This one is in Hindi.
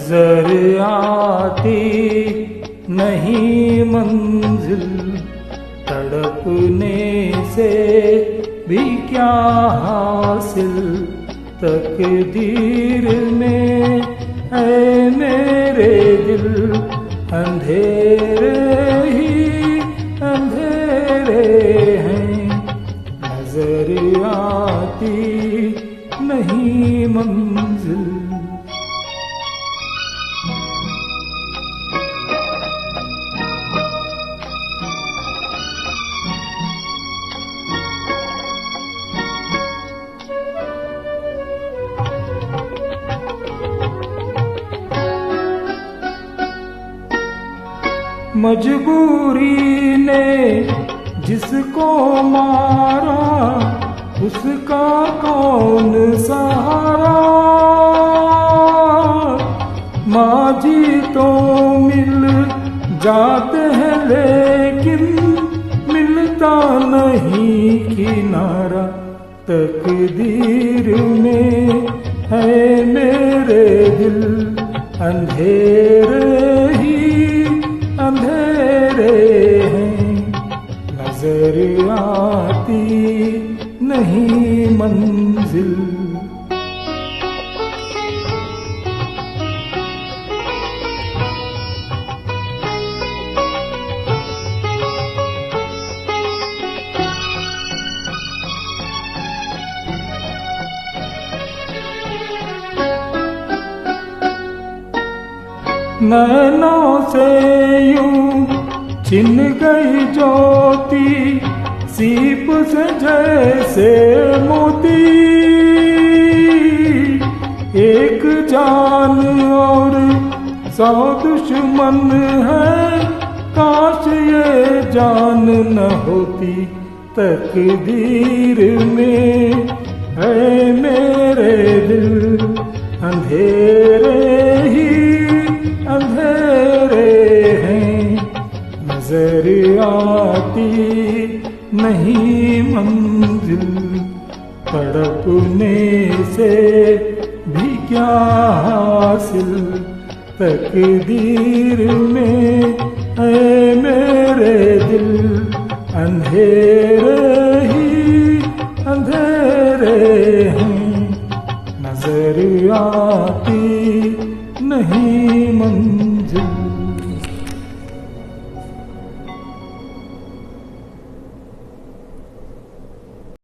नजर आती नहीं मंजिल, तड़पने से भी क्या हासिल, तकदीर में है मेरे दिल, अंधेरे ही अंधेरे हैं, नजर आती नहीं मंजिल। मजबूरी ने जिसको मारा, उसका कौन सहारा, माझी तो मिल जाते हैं लेकिन मिलता नहीं किनारा, तकदीर में है मेरे दिल, अंधेरे ही अंधेरे हैं, नजर आती नहीं मंजिल। नैनों से यूं छिन गई ज्योति, सीप से जैसे मोती, एक जान और 100 दुश्मन है, काश ये जान न होती, तकदीर में है मेरे दिल, अंधेरे ही अंधेरे हैं, नजर आती नहीं मंजिल, तड़पने से भी क्या हासिल, तकदीर में है मेरे दिल, अंधेरे ही अंधेरे हैं, नजर आती नहीं मंजिल।